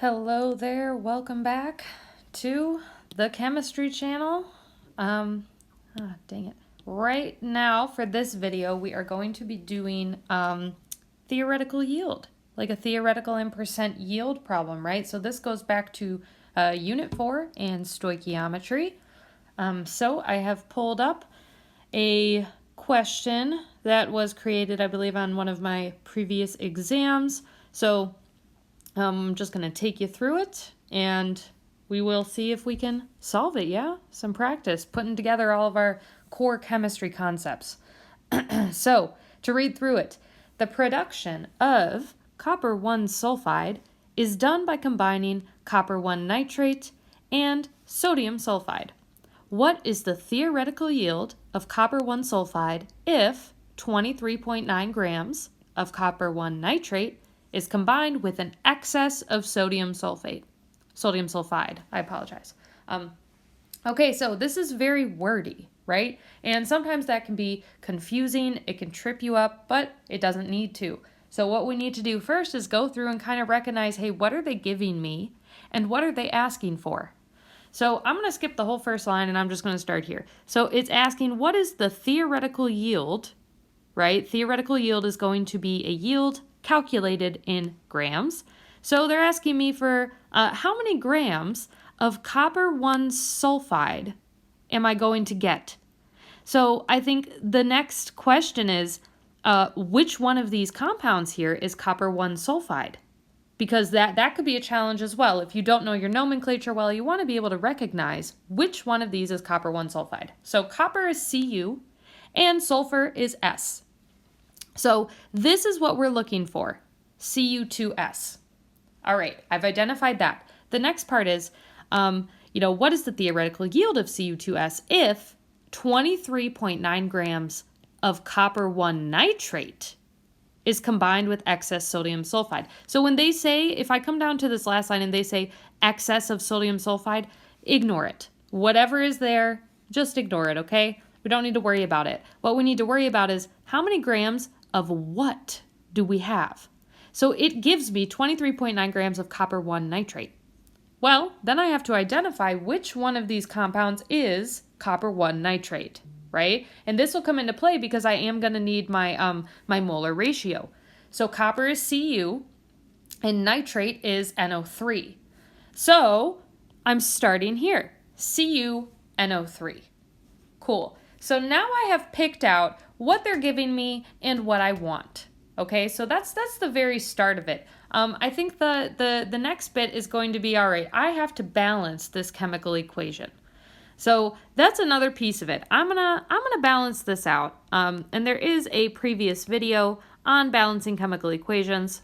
Hello there, welcome back to the chemistry channel. Dang it. Right now for this video, we are going to be doing theoretical yield, like a theoretical and percent yield problem, right? So this goes back to Unit 4 and stoichiometry. So I have pulled up a question that was created, I believe, on one of my previous exams. So I'm just going to take you through it, and we will see if we can solve it, yeah? Some practice, putting together all of our core chemistry concepts. So, to read through it, the production of copper 1 sulfide is done by combining copper 1 nitrate and sodium sulfide. What is the theoretical yield of copper 1 sulfide if 23.9 grams of copper 1 nitrate is combined with an excess of sodium sulfide, I apologize. Okay, so this is very wordy, right? And sometimes that can be confusing, it can trip you up, but it doesn't need to. So what we need to do first is go through and kind of recognize, hey, what are they giving me and what are they asking for? So I'm going to skip the whole first line and I'm just going to start here. So it's asking, what is the theoretical yield, right? Theoretical yield is going to be a yield calculated in grams. So they're asking me for how many grams of copper 1 sulfide am I going to get? So I think the next question is, which one of these compounds here is copper 1 sulfide? Because that could be a challenge as well. If you don't know your nomenclature well, you want to be able to recognize which one of these is copper 1 sulfide. So copper is Cu and sulfur is S. So this is what we're looking for, Cu2S. All right, I've identified that. The next part is, what is the theoretical yield of Cu2S if 23.9 grams of copper 1 nitrate is combined with excess sodium sulfide? So when they say, if I come down to this last line and they say excess of sodium sulfide, ignore it. Whatever is there, just ignore it, okay? We don't need to worry about it. What we need to worry about is how many grams of what do we have? So it gives me 23.9 grams of copper 1 nitrate. Well, then I have to identify which one of these compounds is copper 1 nitrate, right? And this will come into play because I am going to need my my molar ratio. So copper is Cu and nitrate is NO3. So I'm starting here, CuNO3. Cool. So now I have picked out what they're giving me and what I want. Okay, so that's the very start of it. I think the next bit is going to be, all right, I have to balance this chemical equation. So that's another piece of it. I'm gonna balance this out. And there is a previous video on balancing chemical equations.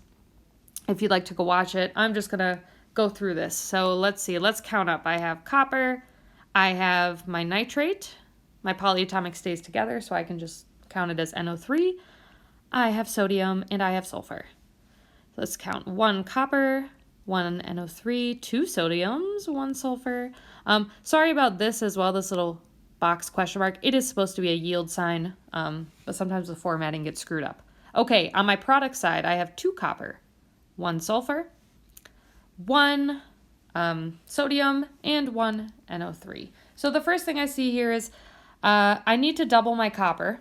If you'd like to go watch it, I'm just gonna go through this. So let's see, let's count up. I have copper, I have my nitrate, my polyatomic stays together, so I can just count it as NO3. I have sodium and I have sulfur. So let's count 1 copper, 1 NO3, 2 sodiums, 1 sulfur. Sorry about this as well, this little box question mark. It is supposed to be a yield sign, but sometimes the formatting gets screwed up. Okay, on my product side, I have 2 copper, 1 sulfur, 1 sodium, and 1 NO3. So the first thing I see here is I need to double my copper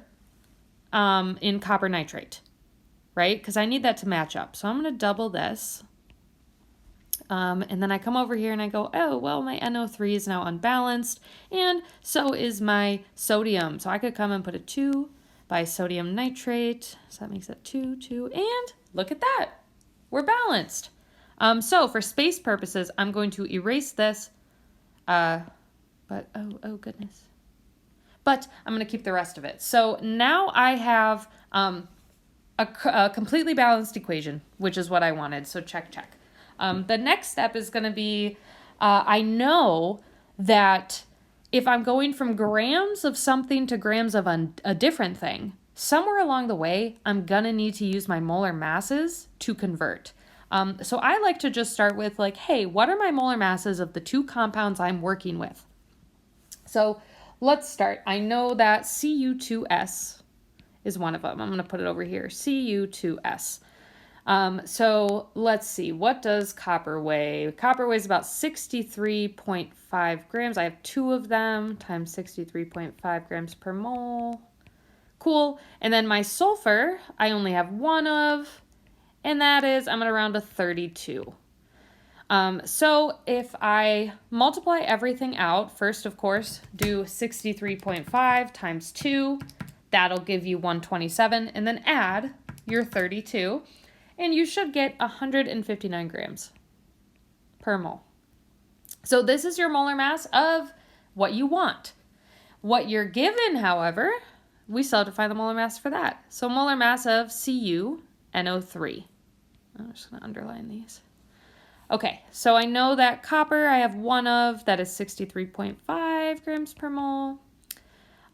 in copper nitrate, right? Because I need that to match up. So I'm going to double this. And then I come over here and I go, oh, well, my NO3 is now unbalanced, and so is my sodium. So I could come and put a 2 by sodium nitrate. So that makes it 2, 2, and look at that. We're balanced. So for space purposes, I'm going to erase this, but oh goodness. But I'm going to keep the rest of it. So now I have a completely balanced equation, which is what I wanted. So check. The next step is going to be, I know that if I'm going from grams of something to grams of a different thing, somewhere along the way, I'm going to need to use my molar masses to convert. So I like to just start with like, hey, what are my molar masses of the 2 compounds I'm working with? So let's start. I know that Cu2S is one of them. I'm going to put it over here, Cu2S. So let's see, what does copper weigh? Copper weighs about 63.5 grams. I have 2 of them times 63.5 grams per mole. Cool. And then my sulfur, I only have 1 of, and that is, I'm going to round to 32. So if I multiply everything out, first, of course, do 63.5 times 2. That'll give you 127, and then add your 32, and you should get 159 grams per mole. So this is your molar mass of what you want. What you're given, however, we still have to find the molar mass for that. So molar mass of CuNO3. I'm just going to underline these. Okay, so I know that copper I have 1 of, that is 63.5 grams per mole.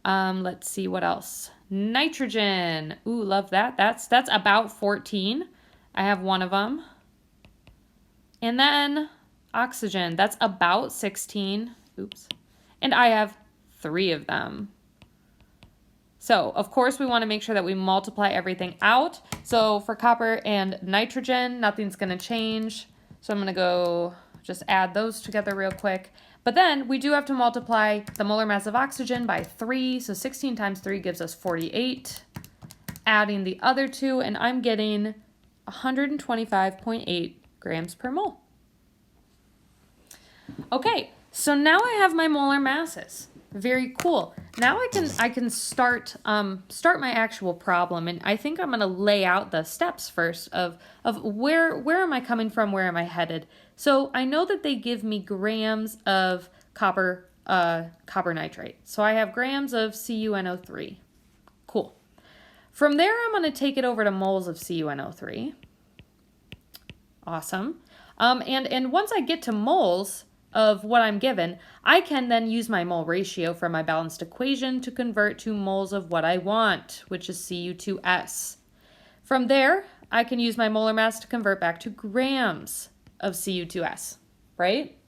Let's see what else. Nitrogen. Ooh, love that. That's about 14. I have 1 of them. And then oxygen. That's about 16. Oops. And I have 3 of them. So, of course, we want to make sure that we multiply everything out. So, for copper and nitrogen, nothing's going to change. So, I'm going to go just add those together real quick. But then we do have to multiply the molar mass of oxygen by 3. So, 16 times 3 gives us 48. Adding the other 2, and I'm getting 125.8 grams per mole. Okay, so now I have my molar masses. Very cool. Now I can start my actual problem, and I think I'm going to lay out the steps first of where am I coming from, where am I headed. So I know that they give me grams of copper nitrate. So I have grams of CuNO3. Cool. From there, I'm going to take it over to moles of CuNO3. Awesome. And once I get to moles of what I'm given, I can then use my mole ratio from my balanced equation to convert to moles of what I want, which is Cu2S. From there, I can use my molar mass to convert back to grams of Cu2S, right?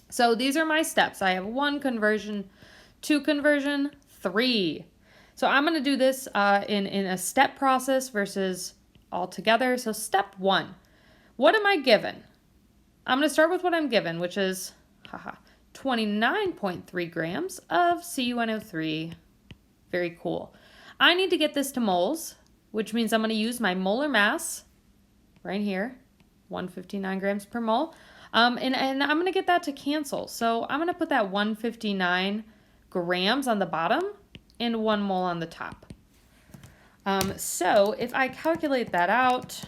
So these are my steps. I have 1 conversion, 2 conversion, 3. So I'm going to do this in a step process versus all together. So step 1, what am I given? I'm going to start with what I'm given, which is 29.3 grams of CuNO3. Very cool. I need to get this to moles, which means I'm going to use my molar mass right here, 159 grams per mole. And I'm going to get that to cancel. So I'm going to put that 159 grams on the bottom and 1 mole on the top. So if I calculate that out,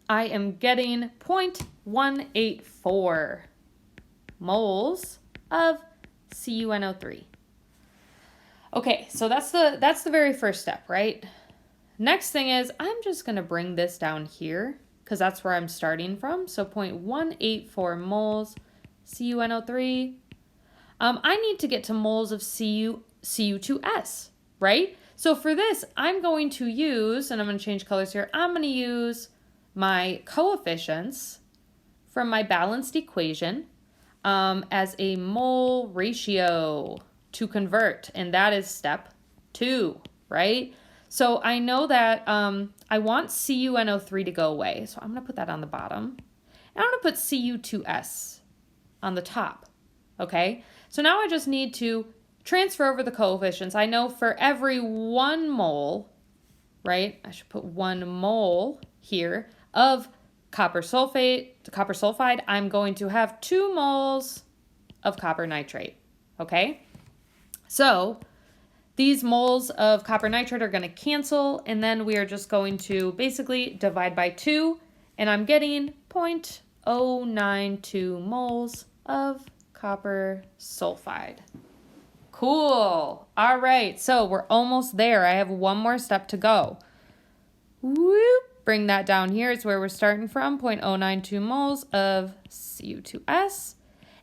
I am getting 0.184 moles of CuNO3. Okay, so that's the very first step, right? Next thing is I'm just going to bring this down here because that's where I'm starting from. So 0.184 moles CuNO3. I need to get to moles of Cu2S, right? So for this, I'm going to use, and I'm going to change colors here, I'm going to use my coefficients from my balanced equation as a mole ratio to convert, and that is step 2, right? So I know that I want CuNO3 to go away, so I'm going to put that on the bottom, and I'm going to put Cu2S on the top, okay? So now I just need to transfer over the coefficients. I know for every 1 mole, right, I should put 1 mole here of copper sulfide, I'm going to have 2 moles of copper nitrate, okay? So these moles of copper nitrate are going to cancel, and then we are just going to basically divide by 2, and I'm getting 0.092 moles of copper sulfide. Cool. All right, so we're almost there. I have 1 more step to go. Whoop. Bring that down here. It's where we're starting from, 0.092 moles of Cu2S.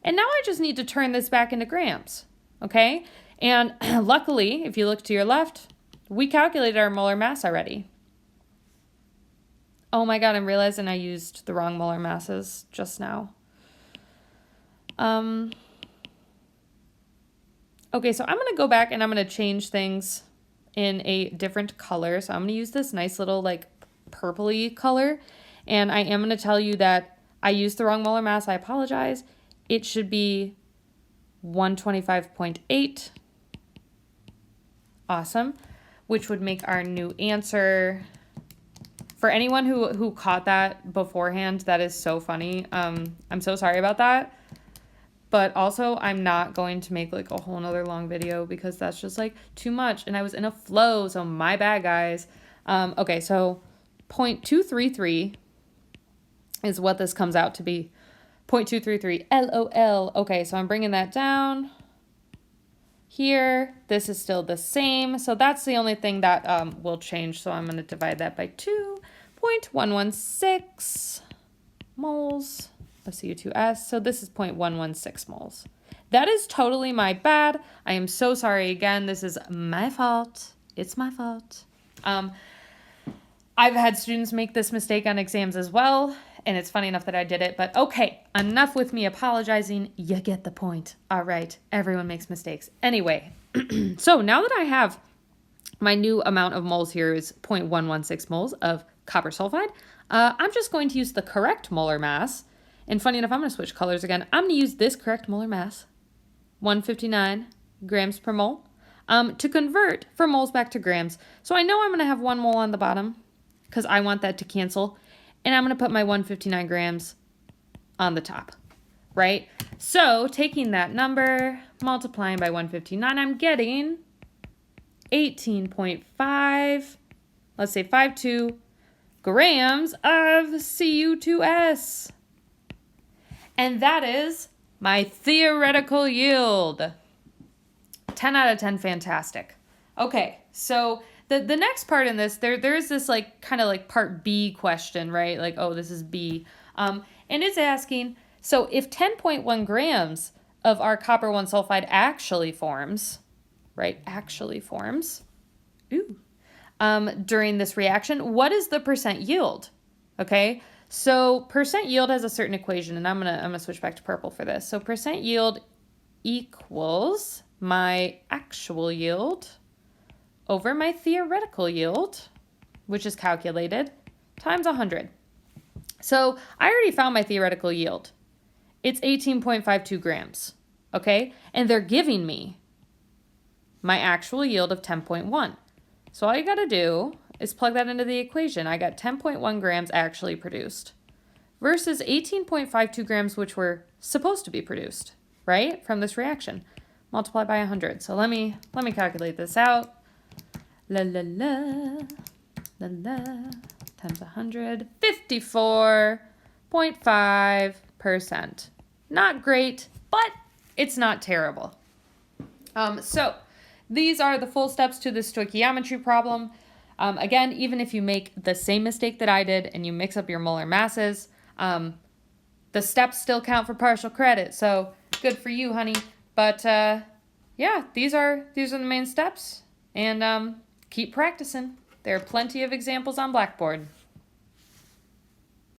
And now I just need to turn this back into grams, okay? And luckily, if you look to your left, we calculated our molar mass already. Oh my God, I'm realizing I used the wrong molar masses just now. Okay, so I'm going to go back and I'm going to change things in a different color. So I'm going to use this nice little like purpley color. And I am going to tell you that I used the wrong molar mass. I apologize. It should be 125.8. Awesome. Which would make our new answer. For anyone who caught that beforehand, that is so funny. I'm so sorry about that. But also, I'm not going to make like a whole nother long video because that's just like too much. And I was in a flow, so my bad, guys. Okay, so 0.233 is what this comes out to be. 0.233, LOL. Okay, so I'm bringing that down. Here, this is still the same. So that's the only thing that will change. So I'm going to divide that by 2.116 moles of CO2S. So this is 0.116 moles. That is totally my bad. I am so sorry again. This is my fault. It's my fault. I've had students make this mistake on exams as well, and it's funny enough that I did it, but okay, enough with me apologizing. You get the point. All right, everyone makes mistakes. Anyway, so now that I have my new amount of moles here is 0.116 moles of copper sulfide, I'm just going to use the correct molar mass. And funny enough, I'm going to switch colors again. I'm going to use this correct molar mass, 159 grams per mole, to convert from moles back to grams. So I know I'm going to have 1 mole on the bottom because I want that to cancel. And I'm going to put my 159 grams on the top, right? So taking that number, multiplying by 159, I'm getting 18.5, let's say 52 grams of Cu2S. And that is my theoretical yield. 10 out of 10, fantastic. Okay, so the next part in this, there's this like kind of like part B question, right? Like, oh, this is B. And it's asking, so if 10.1 grams of our copper 1 sulfide actually forms, right? Actually forms, during this reaction, what is the percent yield? Okay, so percent yield has a certain equation, and I'm gonna switch back to purple for this. So percent yield equals my actual yield over my theoretical yield, which is calculated, times 100. So I already found my theoretical yield. It's 18.52 grams, okay? And they're giving me my actual yield of 10.1. So all you gotta do is plug that into the equation. I got 10.1 grams actually produced versus 18.52 grams, which were supposed to be produced, right? From this reaction. Multiply by 100. So let me calculate this out. La la la, la la, times 100, 54.5%. Not great, but it's not terrible. So these are the full steps to the stoichiometry problem. Again, even if you make the same mistake that I did and you mix up your molar masses, the steps still count for partial credit. So good for you, honey. But yeah, these are the main steps, and keep practicing. There are plenty of examples on Blackboard.